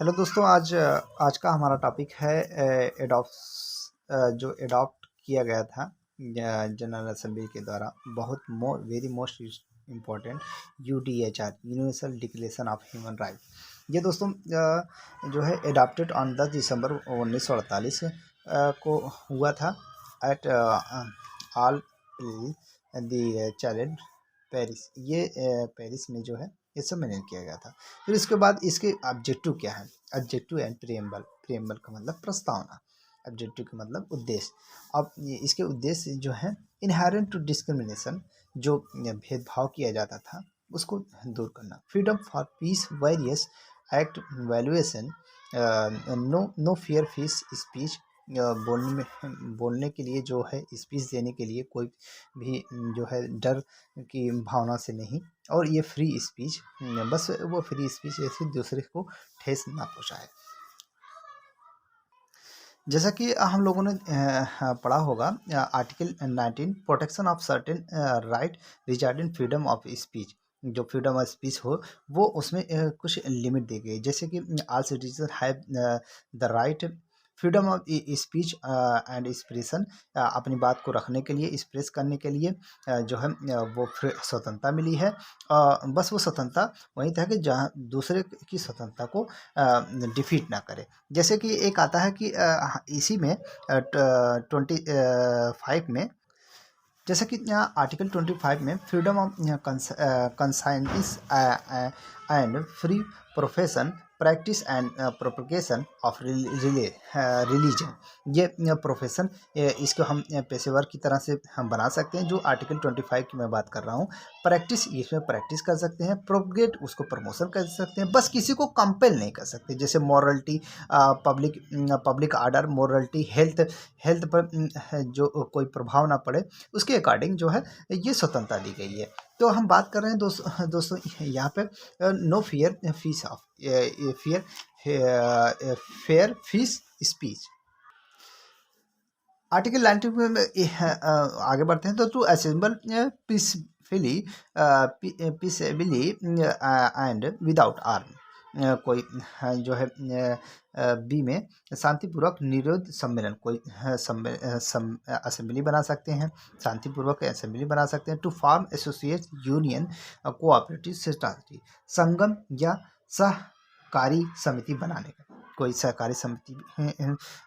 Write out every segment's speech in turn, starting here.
Hello दोस्तों, आज का हमारा टॉपिक है जो एडॉप्ट किया गया था जनरल असेंबली के द्वारा बहुत very most important UDHR universal declaration of human right. ये दोस्तों जो है एडॉप्टेड ऑन 10 दिसंबर 1948 को हुआ था at all the challenge Paris. ये पेरिस में जो है ये सम्मेलन किया गया था। फिर इसके बाद इसके ऑब्जेक्टिव क्या है? Objective and preamble. प्रियम्बल का मतलब प्रस्तावना, ऑब्जेक्टिव का मतलब उद्देश्य। अब इसके उद्देश्य जो है इनहेरेंट टू डिस्क्रिमिनेशन, जो भेदभाव किया जाता था उसको दूर करना। Freedom for peace, various act valuation, no fear fees speech. बोलने के लिए जो है स्पीच देने के लिए कोई भी जो है डर की भावना से नहीं, और ये फ्री स्पीच, बस वो फ्री स्पीच ऐसे दूसरे को ठेस ना पहुँचाए। जैसा कि हम लोगों ने पढ़ा होगा article 19 protection of certain right regarding freedom of speech. जो फ्रीडम ऑफ स्पीच हो वो उसमें कुछ लिमिट दी गई, जैसे कि all citizen have the right freedom of speech and expression. अपनी बात को रखने के लिए, एक्सप्रेस करने के लिए जो है वो स्वतंत्रता मिली है। बस वो स्वतंत्रता वहीं तक है जहाँ दूसरे की स्वतंत्रता को डिफीट ना करे। जैसे कि एक आता है कि इसी में 25 में, जैसे कि यहाँ आर्टिकल 25 में freedom of conscience and free profession practice and propagation of religion. ये प्रोफेशन इसको हम पेशेवर की तरह से हम बना सकते हैं, जो आर्टिकल 25 की मैं बात कर रहा हूँ। प्रैक्टिस इसमें प्रैक्टिस कर सकते हैं, प्रोपगेट उसको प्रमोशन कर सकते हैं, बस किसी को कंपेल नहीं कर सकते। जैसे morality, public order, morality, health पर जो कोई प्रभाव ना पड़े, उसके अकॉर्डिंग जो है ये स्वतंत्रता दी गई है। तो हम बात कर रहे हैं दोस्तों यहाँ पे no fear fees of fear fair fees speech. Article 19 में आगे बढ़ते हैं तो to assemble peacefully peacefully and without arm. कोई जो है बी में शांतिपूर्वक निरोध सम्मेलन, कोई असेंबली बना सकते हैं, शांतिपूर्वक असेंबली बना सकते हैं। To form associate union cooperative society, संगम या सहकारी समिति बनाने का, कोई सहकारी समिति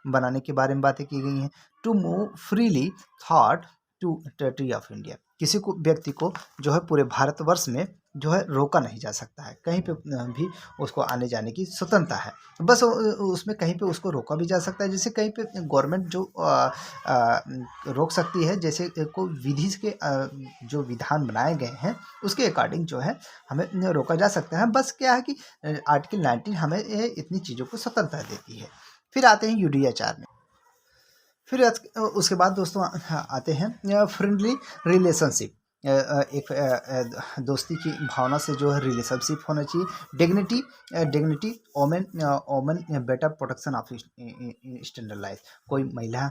बनाने के बारे में बातें की गई हैं। To move freely thought to territory of India, किसी को व्यक्ति को जो है पूरे भारतवर्ष में जो है रोका नहीं जा सकता है, कहीं पे भी उसको आने जाने की स्वतंत्रता है। बस उसमें कहीं पे उसको रोका भी जा सकता है, जैसे कहीं पे गवर्नमेंट जो रोक सकती है, जैसे कोई विधि के जो विधान बनाए गए हैं उसके अकॉर्डिंग जो है हमें रोका जा सकता है। बस क्या है कि आर्टिकल 19 हमें इतनी चीज़ों को स्वतंत्रता देती है। फिर आते हैं यूडीएचआर में। फिर उसके बाद दोस्तों आते हैं फ्रेंडली रिलेशनशिप। एक दोस्ती की भावना से जो है रिलेशनशिप होना चाहिए। Dignity women better protection of standard life. कोई महिला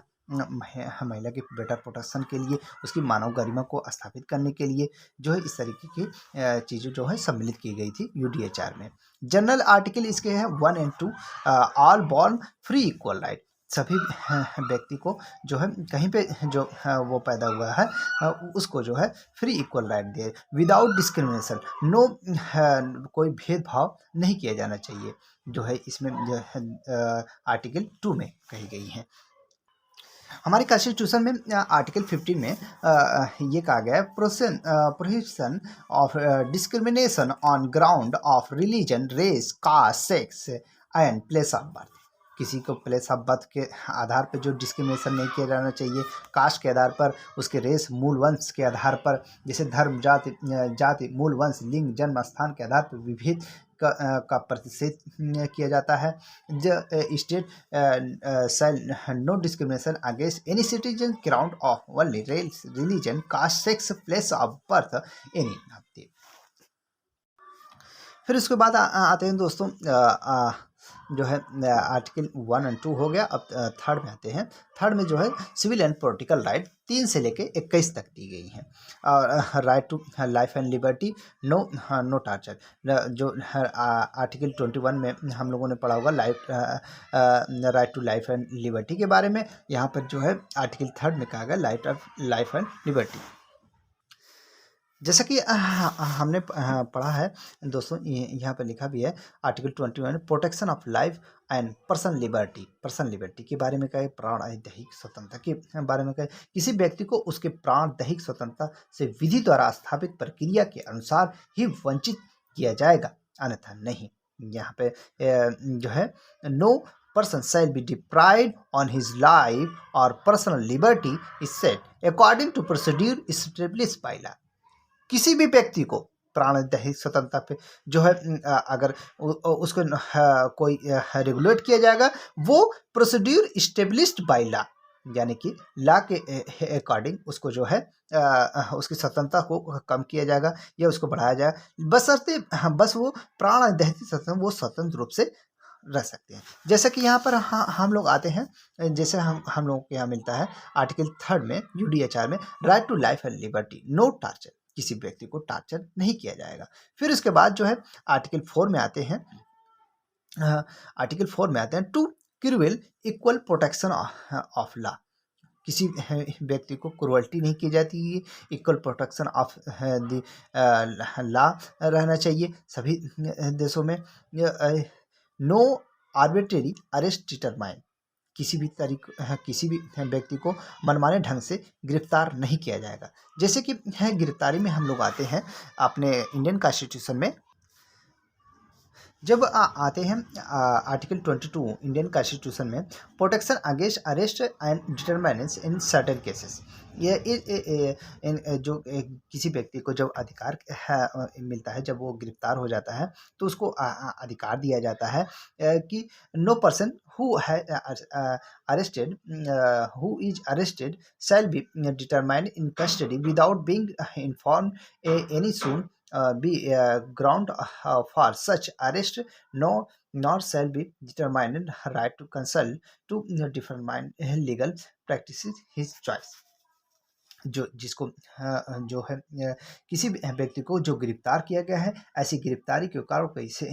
के बेटर प्रोटेक्शन के लिए, उसकी मानव गरिमा को स्थापित करने के लिए जो है इस तरीके की चीज़ें जो है सम्मिलित की गई थी यूडीएचआर में। जनरल आर्टिकल इसके हैं 1 and 2। All born free equal right, सभी व्यक्ति को जो है कहीं पे जो वो पैदा हुआ है उसको जो है फ्री इक्वल राइट दे, विदाउट डिस्क्रिमिनेशन। नो कोई भेदभाव नहीं किया जाना चाहिए, जो है इसमें जो है आर्टिकल 2 में कही गई हैं। हमारे कॉन्स्टिट्यूशन में आर्टिकल 15 में ये कहा गया है prohibition of discrimination on ground of religion, race, caste, sex and place of birth. किसी को प्लेस ऑफ बर्थ के आधार पर जो डिस्क्रिमिनेशन नहीं किया जाना चाहिए, कास्ट के आधार पर, उसके रेस, मूल वंश के आधार पर, जैसे धर्म, जाति, मूल वंश, लिंग, जन्म स्थान के आधार पर विभेद का प्रतिषेध किया जाता है। State shall no discrimination against any citizen ground of only race, religion, caste, sex, place of birth, any. फिर उसके बाद आते हैं दोस्तों जो है आर्टिकल 1 और 2 हो गया। अब थर्ड में आते हैं। थर्ड में जो है सिविल एंड पॉलिटिकल राइट 3 से लेके 21 तक दी गई हैं। और right to life and liberty, no torture. जो आर्टिकल 21 में हम लोगों ने पढ़ा होगा life right to life and liberty के बारे में। यहाँ पर जो है आर्टिकल थर्ड में कहा गया लाइफ एंड लिबर्टी। जैसा कि हमने पढ़ा है दोस्तों, यहाँ पर लिखा भी है article 21 protection of life and person liberty के बारे में कहे, प्राण दैहिक स्वतंत्रता के बारे में कहे। किसी व्यक्ति को उसके प्राण दैहिक स्वतंत्रता से विधि द्वारा स्थापित प्रक्रिया के अनुसार ही वंचित किया जाएगा, अन्यथा नहीं। यहाँ पे जो है no person shall be deprived on his life or personal liberty is set according to procedure established by law। किसी भी व्यक्ति को प्राण दैहिक स्वतंत्रता पे जो है अगर उसको कोई रेगुलेट किया जाएगा, वो प्रोसीड्यूर इस्टेब्लिश्ड बाय लॉ, यानी कि लॉ के अकॉर्डिंग उसको जो है उसकी स्वतंत्रता को कम किया जाएगा या उसको बढ़ाया जाएगा, बशर्ते बस वो प्राण दैहिक स्वतंत्रता वो स्वतंत्र रूप से रह सकते हैं। जैसे कि यहाँ पर हम लोग आते हैं, जैसे हम लोगों के यहाँ मिलता है आर्टिकल थर्ड में यूडीएचआर में right to life and liberty, no torture, किसी व्यक्ति को टार्चर नहीं किया जाएगा। फिर उसके बाद जो है आर्टिकल 4 में आते हैं। आर्टिकल 4 में आते हैं to cruel equal protection of law, किसी व्यक्ति को क्रूअल्टी नहीं की जाती है, equal protection of the law रहना चाहिए सभी देशों में। नो आर्बिट्रेरी अरेस्ट डिटरमाइन, किसी भी व्यक्ति को मनमाने ढंग से गिरफ्तार नहीं किया जाएगा। जैसे कि गिरफ्तारी में हम लोग आते हैं अपने इंडियन कॉन्स्टिट्यूशन में, जब आते हैं आर्टिकल 22 इंडियन कॉन्स्टिट्यूशन में protection against arrest and determinance in certain cases. ये जो किसी व्यक्ति को जब अधिकार मिलता है, जब वो गिरफ्तार हो जाता है तो उसको अधिकार दिया जाता है कि नो पर्सन हु है arrested who is arrested shall be determined in custody without being informed any soon be ground for such arrest, nor shall be determined right to consult to determine legal practices his choice। जो जिसको जो है किसी भी व्यक्ति को जो गिरफ्तार किया गया है, ऐसी गिरफ्तारी के कारणों को इसे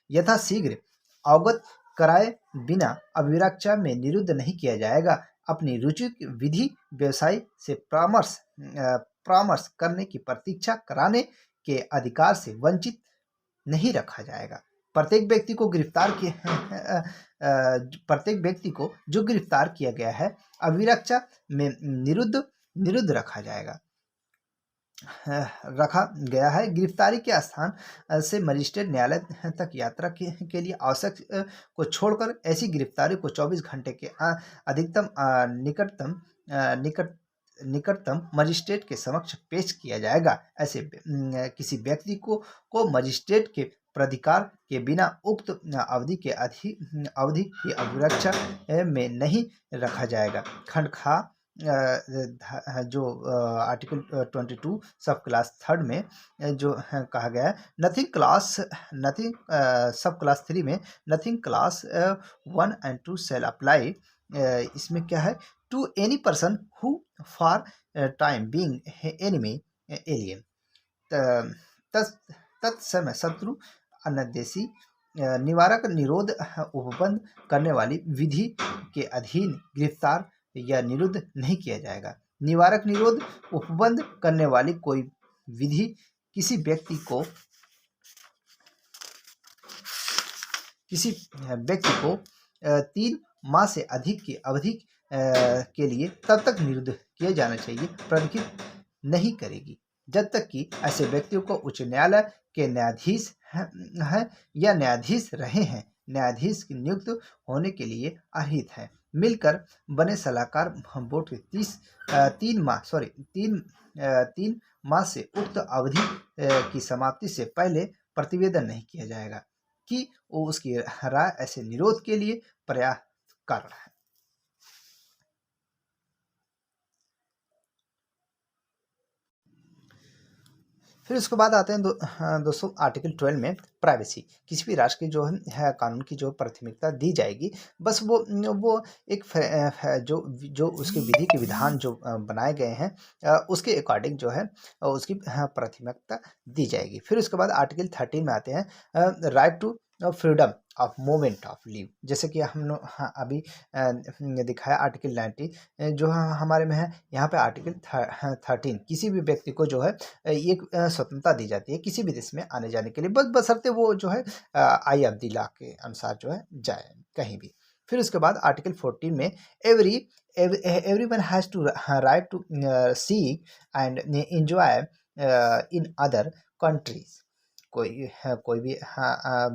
यथाशीघ्र अवगत कराए बिना अभिरक्षा में निरुद्ध नहीं किया जाएगा। अपनी रुचि विधि व्यवसाय से परामर्श करने की प्रतीक्षा कराने के अधिकार से वंचित नहीं रखा जाएगा। प्रत्येक व्यक्ति को जो गिरफ्तार किया गया है अभिरक्षा में निरुद्ध रखा गया है। गिरफ्तारी के स्थान से मजिस्ट्रेट न्यायालय तक यात्रा के लिए आवश्यक को छोड़कर ऐसी गिरफ्तारी को 24 घंटे के अधिकतम निकटतम मजिस्ट्रेट के समक्ष पेश किया जाएगा। ऐसे किसी व्यक्ति को मजिस्ट्रेट के प्राधिकार के बिना उक्त अवधि की अभिरक्षा में नहीं रखा जाएगा। खंड खा जो आर्टिकल 22 सब क्लास थर्ड में जो कहा गया है नथिंग सब क्लास 3 में nothing class 1 and 2 shall apply. इसमें क्या है, to any person who for time being enemy alien तत्समय शत्रु अनदेशी निवारक निरोध उपबंध करने वाली विधि के अधीन गिरफ्तार या निरुद्ध नहीं किया जाएगा। निवारक निरोध उपबंध करने वाली कोई विधि किसी व्यक्ति को 3 माह से अधिक की अवधि के लिए तब तक निरुद्ध किया जाना चाहिए प्रदर्शित नहीं करेगी जब तक कि ऐसे व्यक्तियों को उच्च न्यायालय के न्यायाधीश हैं या न्यायाधीश रहे हैं, न्यायाधीश की नियुक्त होने के लिए अर्हित है, मिलकर बने सलाहकार बोर्ड के 3 माह से उक्त अवधि की समाप्ति से पहले प्रतिवेदन नहीं किया जाएगा कि वो उसकी राय ऐसे निरोध के लिए प्रयास कर रहा है। फिर उसके बाद आते हैं दोस्तों आर्टिकल 12 में प्राइवेसी। किसी भी राष्ट्र की जो है कानून की जो प्राथमिकता दी जाएगी, बस वो एक जो जो उसके विधि के विधान जो बनाए गए हैं उसके अकॉर्डिंग जो है उसकी प्राथमिकता दी जाएगी। फिर उसके बाद आर्टिकल 13 में आते हैं right to freedom of movement of leave. जैसे कि हम लोग अभी दिखाया आर्टिकल 90 जो हमारे में है। यहाँ पे आर्टिकल 13 किसी भी व्यक्ति को जो है एक स्वतंत्रता दी जाती है किसी भी देश में आने जाने के लिए, बस बशर्ते वो जो है आई ऑफ द लॉ के अनुसार जो है जाए कहीं भी। फिर उसके बाद आर्टिकल 14 में every everyone has to right to seek and enjoy in other countries. कोई भी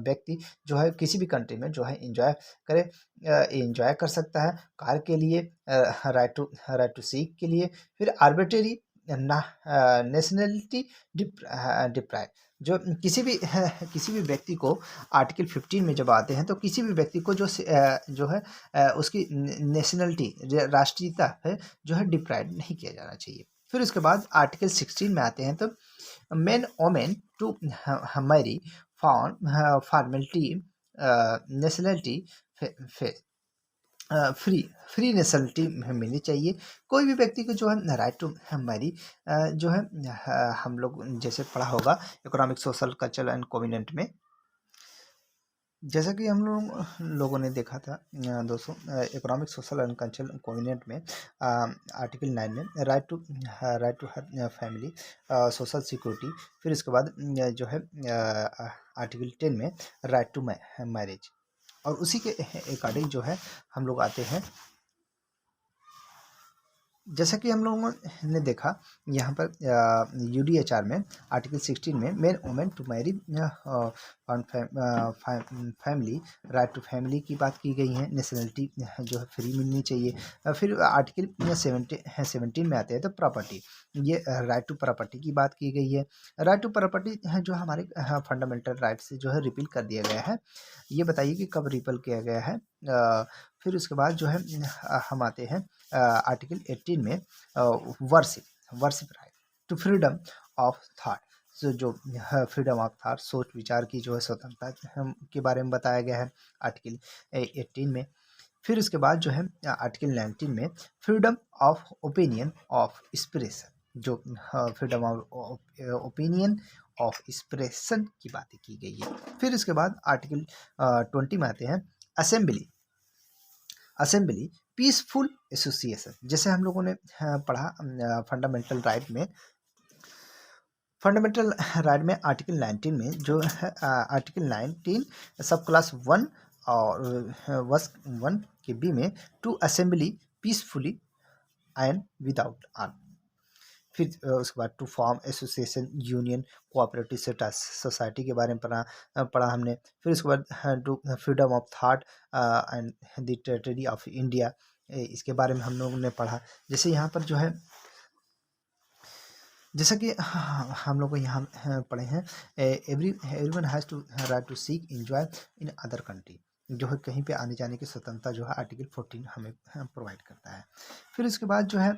व्यक्ति जो है किसी भी कंट्री में जो है एंजॉय करे, एंजॉय कर सकता है कार के लिए, राइट टू सीक के लिए। फिर आर्बिट्रेरी नेशनलिटी डिप्राइव, जो किसी भी व्यक्ति को आर्टिकल 15 में जब आते हैं तो किसी भी व्यक्ति को जो है उसकी नेशनलिटी राष्ट्रीयता है जो है डिप्राइव नहीं किया जाना चाहिए। फिर उसके बाद आर्टिकल 16 में आते हैं तो men women to marry found formality nationality free free nationality मिलनी चाहिए। कोई भी व्यक्ति को जो है राइट टू मैरी जो है हम लोग जैसे पढ़ा होगा economic social cultural and covenant में। जैसा कि हम लोगों ने देखा था दोस्तों economic social and cultural covenant में आर्टिकल 9 में राइट टू हर फैमिली सोशल सिक्योरिटी। फिर इसके बाद जो है आर्टिकल 10 में राइट टू मैरिज। और उसी के अकॉर्डिंग जो है हम लोग आते हैं, जैसा कि हम लोगों ने देखा यहाँ पर UDHR में आर्टिकल 16 में men women to marry family, right to family की बात की गई है। नेशनलिटी जो है फ्री मिलनी चाहिए। फिर आर्टिकल 17 में आते हैं तो प्रॉपर्टी, ये राइट टू प्रॉपर्टी की बात की गई है। राइट टू प्रॉपर्टी जो हमारे फंडामेंटल राइट से जो है रिपील कर दिया गया है। ये बताइए कि कब रिपील किया गया है। फिर उसके बाद जो है हम आते हैं आर्टिकल 18 में worship right to freedom of thought. जो फ्रीडम ऑफ थॉट सोच विचार की जो है स्वतंत्रता के बारे में बताया गया है आर्टिकल 18 में। फिर उसके बाद जो है आर्टिकल 19 में freedom of opinion of expression, जो freedom of opinion of expression की बातें की गई है। फिर उसके बाद आर्टिकल 20 में आते हैं असेंबली पीसफुल एसोसिएशन। जैसे हम लोगों ने पढ़ा फंडामेंटल राइट में आर्टिकल 19 में जो है आर्टिकल 19 सब क्लास 1 और वर्स 1 के बी में to assembly peacefully and without arm. फिर उसके बाद to form association union cooperative society के बारे में पढ़ा हमने। फिर उसके बाद to freedom of thought and the territory of India, इसके बारे में हम लोगों ने पढ़ा। जैसे यहाँ पर जो है जैसा कि हम लोग को यहाँ पढ़े हैं everyone has to right to seek enjoy in other country, जो है कहीं पे आने जाने की स्वतंत्रता जो है आर्टिकल 14 हमें प्रोवाइड करता है। फिर उसके बाद जो है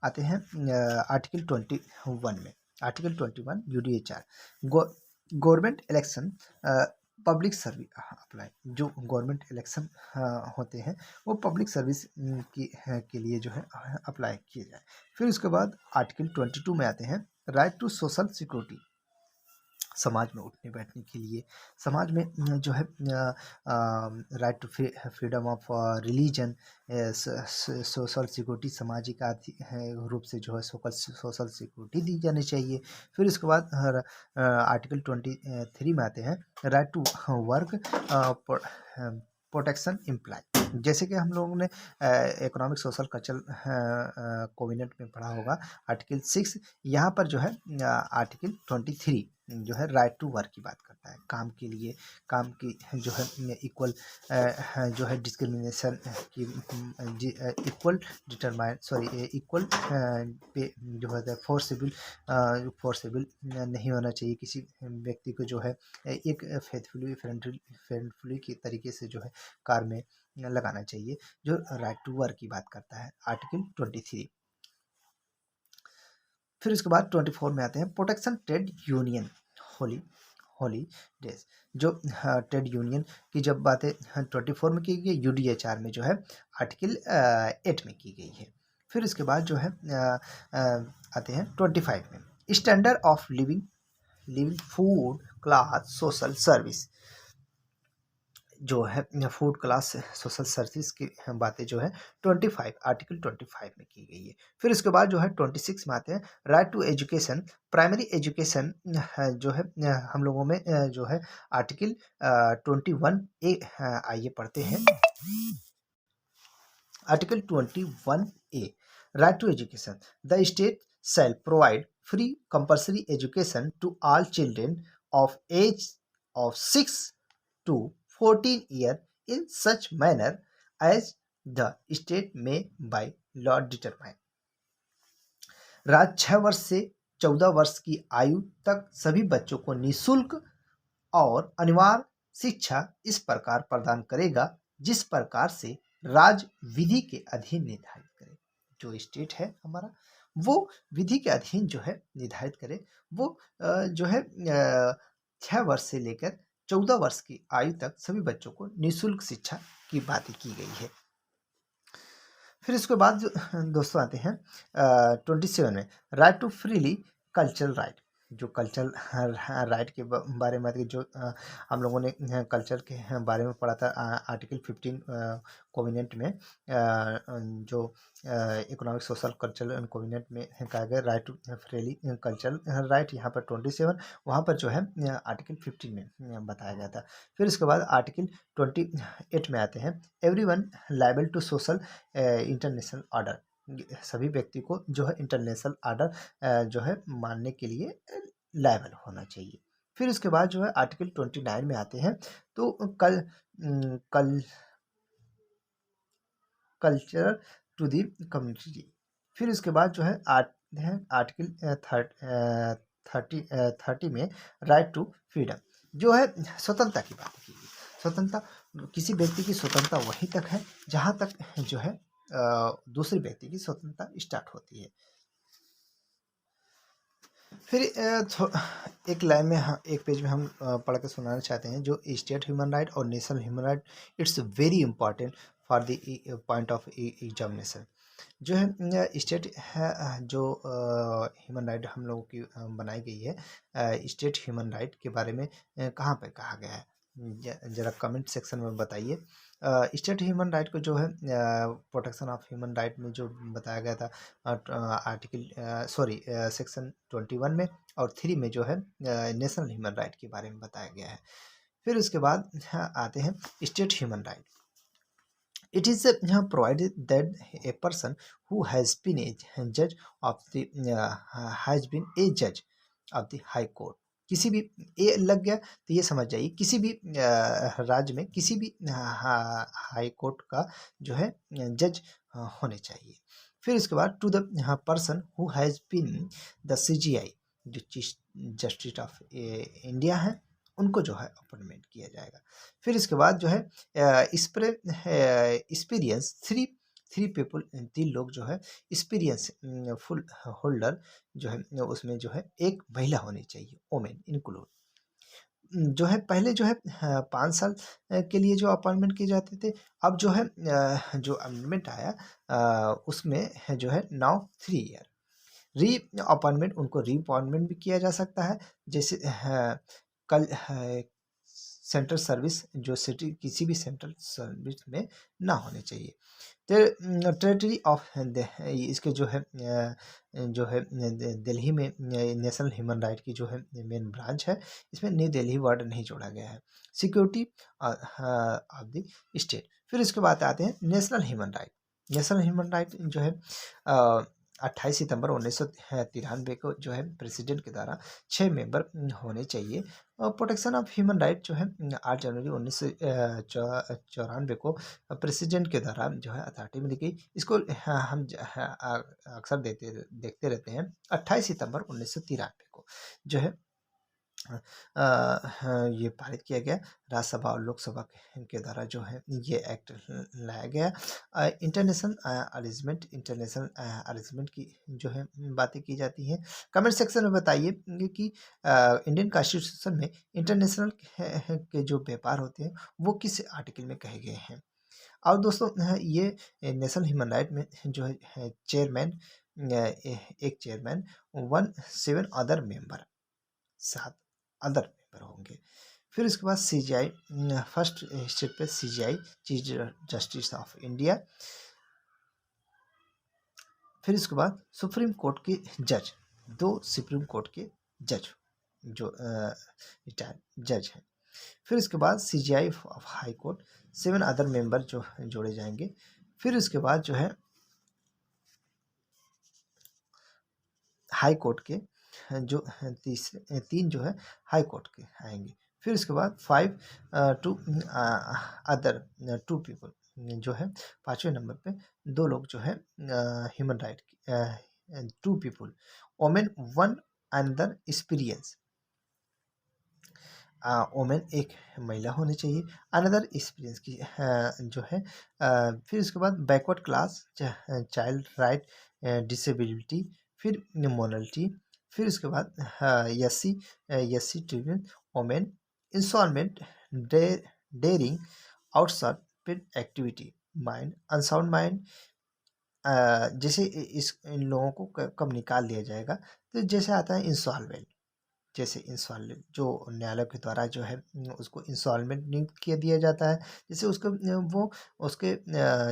आते हैं आर्टिकल 21 में। Article 21 UDHR government election public service apply. जो गवर्नमेंट इलेक्शन होते हैं वो पब्लिक सर्विस के लिए जो है अप्लाई किए जाए। फिर उसके बाद आर्टिकल 22 में आते हैं राइट टू सोशल सिक्योरिटी, समाज में उठने बैठने के लिए, समाज में जो है right to freedom of religion, social security, सामाजिक आर्थिक रूप से जो है सोशल सिक्योरिटी दी जानी चाहिए। फिर उसके बाद आर्टिकल 23 में आते हैं right to work protection employ. जैसे कि हम लोगों ने इकोनॉमिक सोशल कल्चरल कोविनेंट में पढ़ा होगा आर्टिकल 6, यहाँ पर जो है आर्टिकल 23 जो है राइट टू वर्क की बात करता है। काम के लिए, काम की जो है इक्वल जो है डिस्क्रिमिनेशन की इक्वल इक्वल पे जो है फोर्सेबल नहीं होना चाहिए। किसी व्यक्ति को जो है एक फ्रेंडफुली की तरीके से जो है कार में लगाना चाहिए, जो राइट टू वर्क की बात करता है आर्टिकल 23। फिर उसके बाद 24 में आते हैं protection trade union Holi Holi days. जो ट्रेड यूनियन की जब बातें 24 में की गई, यूडीएचआर में जो है आर्टिकल 8 में की गई है। फिर इसके बाद जो है आते हैं 25 में standard of living living food class social service. जो है फूड क्लास सोशल सर्विस की बातें जो है 25 आर्टिकल 25 में की गई है। फिर उसके बाद जो है 26 में आते हैं right to education primary education. जो है हम लोगों में जो है आर्टिकल 21 ए आइए पढ़ते हैं। Article 21 A right to education the state shall provide free compulsory education to all children of age of 6 to 14 years in such manner as the state may by law determine। राज्य 6 वर्ष से 14 वर्ष की आयु तक सभी बच्चों को निःशुल्क और अनिवार्य शिक्षा इस प्रकार प्रदान करेगा जिस प्रकार से राज्य विधि के अधीन निर्धारित करे। जो स्टेट है हमारा वो विधि के अधीन जो है निर्धारित करे। वो जो है 6 वर्ष से लेकर 14 वर्ष की आयु तक सभी बच्चों को निःशुल्क शिक्षा की बातें की गई है। फिर इसके बाद जो दोस्तों आते हैं 27 में right to freely cultural right. जो कल्चरल राइट के बारे में जो हम लोगों ने कल्चर के बारे में पढ़ा था आर्टिकल 15 कोविनेंट में जो economic social cultural and covenant में कहा गया right to freely cultural right. यहाँ पर 27 वहाँ पर जो है आर्टिकल 15 में बताया गया था। फिर इसके बाद आर्टिकल 28 में आते हैं everyone liable to social international order. सभी व्यक्ति को जो है इंटरनेशनल ऑर्डर जो है मानने के लिए लायबल होना चाहिए। फिर उसके बाद जो है आर्टिकल 29 में आते हैं तो कल कल्चर टू दी कम्युनिटी। फिर उसके बाद जो है आर्टिकल 30 में राइट टू फ्रीडम। जो है स्वतंत्रता की बात की गई। स्वतंत्रता किसी व्यक्ति की स्वतंत्रता वहीं तक है जहाँ तक जो है दूसरे व्यक्ति की स्वतंत्रता स्टार्ट होती है। फिर एक लाइन में एक पेज में हम पढ़ के सुनाना चाहते हैं जो स्टेट ह्यूमन राइट और national human right it's very important for the point of examination. जो है स्टेट है जो ह्यूमन राइट हम लोगों की बनाई गई है स्टेट ह्यूमन राइट के बारे में कहाँ पर कहा गया है जरा कमेंट सेक्शन में बताइए। स्टेट ह्यूमन राइट को जो है प्रोटेक्शन ऑफ ह्यूमन राइट में जो बताया गया था आर्टिकल सेक्शन 21 में और 3 में जो है नेशनल ह्यूमन राइट के बारे में बताया गया है। फिर उसके बाद आते हैं state human right. It is provided that a person who has been a judge of the of the high court। किसी भी ये लग गया तो ये समझ जाइए किसी भी राज्य में किसी भी हाई कोर्ट का जो है जज होने चाहिए। फिर उसके बाद to the person who has been the CGI जो चीफ जस्टिस ऑफ इंडिया है उनको जो है अपॉइंटमेंट किया जाएगा। फिर इसके बाद जो है एक्सपीरियंस थ्री पीपल 3 लोग जो है एक्सपीरियंस फुल होल्डर जो है उसमें जो है एक महिला होनी चाहिए वोमेन इंक्लूड। जो है पहले जो है 5 साल के लिए जो अपॉइंटमेंट किए जाते थे अब जो है जो अमेंडमेंट आया उसमें जो है नाउ 3 ईयर री अपॉइंटमेंट उनको री अपॉइंटमेंट भी किया जा सकता है। जैसे कल सेंट्रल सर्विस जो सिटी किसी भी सेंट्रल सर्विस में ना होने चाहिए। टेरिटरी ऑफ इसके जो है दिल्ली में नेशनल ह्यूमन राइट की जो है मेन ब्रांच है इसमें न्यू दिल्ली वर्ड नहीं जोड़ा गया है। Security of the state. फिर इसके बाद आते हैं national human right. National human right जो है 28 सितंबर 1993 को जो है प्रेसिडेंट के द्वारा 6 मेंबर होने चाहिए। और प्रोटेक्शन ऑफ ह्यूमन राइट जो है 8 जनवरी 1994 को प्रेसिडेंट के द्वारा जो है अथॉरिटी में दी गई। इसको हम अक्सर देखते रहते हैं 28 सितंबर 1993 को जो है ये पारित किया गया। राज्यसभा और लोकसभा के द्वारा जो है ये एक्ट लाया गया। इंटरनेशनल अरेंजमेंट की जो है बातें की जाती हैं। कमेंट सेक्शन में बताइए कि इंडियन कॉन्स्टिट्यूशन में इंटरनेशनल के जो व्यापार होते हैं वो किस आर्टिकल में कहे गए हैं। और दोस्तों ये नेशनल ह्यूमन राइट में जो है चेयरमैन, एक chairman, 7 other member, 7 other member होंगे। फिर उसके बाद CGI, फर्स्ट स्टेट पे CGI, chief justice of India. फिर इसके बाद सुप्रीम कोर्ट के जज, 2 सुप्रीम कोर्ट के जज जो रिटायर्ड जज हैं। फिर इसके बाद CGI of high court, 7 other member जो जोड़े जाएंगे। फिर उसके बाद जो है हाई कोर्ट के जो तीसरे 3 जो है हाई कोर्ट के आएंगे। फिर उसके बाद 5 टू अदर 2 पीपल जो है 5वें नंबर पे 2 लोग जो है ह्यूमन राइट की 2 people, women 1 another experience. Women एक महिला होनी चाहिए, अनदर एक्सपीरियंस की जो है। फिर उसके बाद backward class, child right, disability, फिर मोनलिटी। फिर उसके बाद S C tribune, women, instalment, daring, outside activity, mind, unsound mind. जैसे इस इन लोगों को कब निकाल दिया जाएगा, तो जैसे आता है इंस्टॉलमेंट। जैसे इंस्टॉलमेंट जो न्यायालय के द्वारा जो है उसको इंस्टॉलमेंट नियुक्त किया दिया जाता है। जैसे उसको वो उसके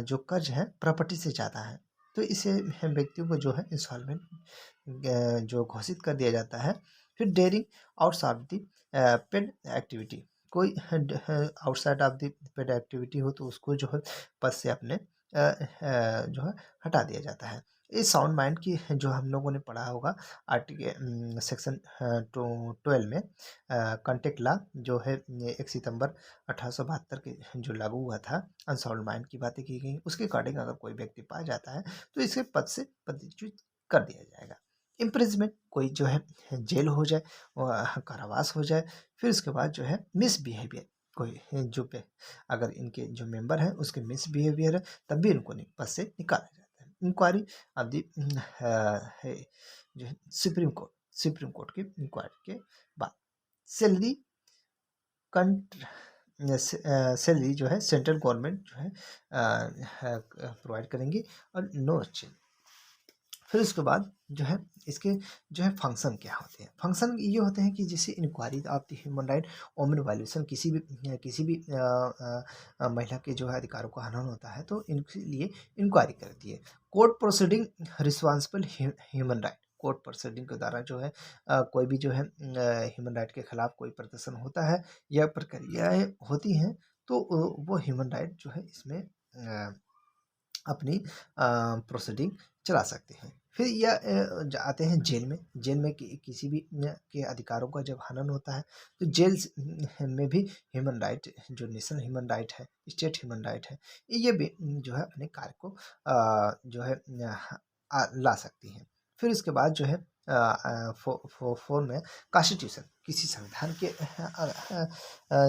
जो कर्ज है प्रॉपर्टी से ज़्यादा है, तो इसे व्यक्तियों को जो है इंस्टॉलमेंट जो घोषित कर दिया जाता है। फिर during outside the paid activity, कोई outside of the paid activity हो तो उसको जो है पद से अपने जो है हटा दिया जाता है। इस साउंड माइंड की जो हम लोगों ने पढ़ा होगा आर्टिकल सेक्शन 12 में, कॉन्टेक्ट लॉ जो है 1 सितंबर 1872 के जो लागू हुआ था, अनसाउंड माइंड की बातें की गई। उसके अकॉर्डिंग अगर कोई व्यक्ति पाया जाता है तो इसे पद से पदच्युत कर दिया जाएगा। इम्प्रिजमेंट, कोई जो है जेल हो जाए, कारावास हो जाए। फिर उसके बाद जो है मिसबिहेवियर, कोई जो पे अगर इनके जो मेंबर हैं उसके मिसबिहेवियर है तब भी इनको पद से निकाला जाता है। इंक्वायरी ऑफ द जो है सुप्रीम कोर्ट के इंक्वायरी के बाद सैलरी सैलरी जो है सेंट्रल गवर्नमेंट जो है प्रोवाइड करेंगी और नो चेंज। फिर उसके बाद जो है इसके जो है फंक्शन क्या होते हैं। फंक्शन ये होते हैं कि जैसे inquiry of the human right, women violation, किसी भी महिला के जो है अधिकारों का हनन होता है तो इनके लिए इंक्वायरी करती है। Court proceeding responsible human right, court proceeding के द्वारा जो है कोई भी जो है ह्यूमन राइट के खिलाफ कोई प्रदर्शन होता है या प्रक्रियाएं होती हैं तो वो ह्यूमन राइट जो है इसमें अपनी प्रोसीडिंग चला सकते हैं। फिर यह आते हैं जेल में। जेल में किसी भी के अधिकारों का जब हनन होता है तो जेल में भी ह्यूमन राइट, जो नेशनल ह्यूमन राइट है, स्टेट ह्यूमन राइट है, ये भी जो है अपने कार्य को जो है ला सकती हैं। फिर इसके बाद जो है फोर में कॉन्स्टिट्यूशन, किसी संविधान के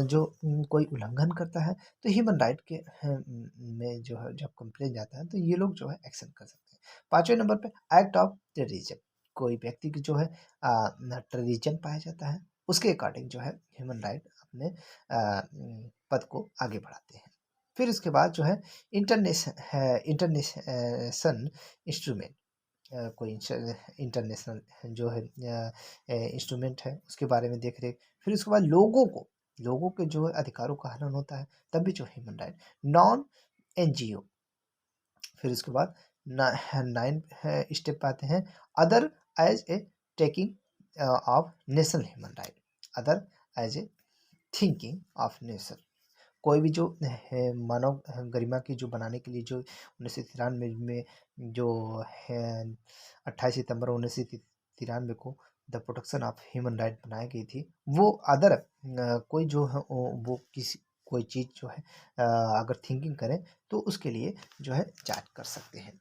जो कोई उल्लंघन करता है तो ह्यूमन राइट के में जो है जब कंप्लेन जाता है तो ये लोग जो है एक्शन कर सकते हैं। 5वें नंबर पे एक्ट ऑफ टेररिज्म, कोई व्यक्ति की जो है टेररिज्म पाया जाता है उसके अकॉर्डिंग जो है ह्यूमन राइट अपने पद को आगे बढ़ाते हैं। फिर उसके बाद जो है इंटरनेशन इंस्ट्रूमेंट, कोई इंटरनेशनल जो है इंस्ट्रूमेंट है उसके बारे में देख रेख। फिर उसके बाद लोगों के जो है अधिकारों का हनन होता है तब भी जो ह्यूमन राइट। Non NGO। फिर उसके बाद 9 स्टेप आते हैं, other as a taking of national human right, other as a thinking of nation, कोई भी जो है मानव गरिमा की जो बनाने के लिए जो 1993 में जो है 28 सितंबर 1993 को the protection of human right बनाई गई थी, वो अदर कोई जो है वो किसी कोई चीज़ जो है अगर थिंकिंग करें तो उसके लिए जो है जांच कर सकते हैं।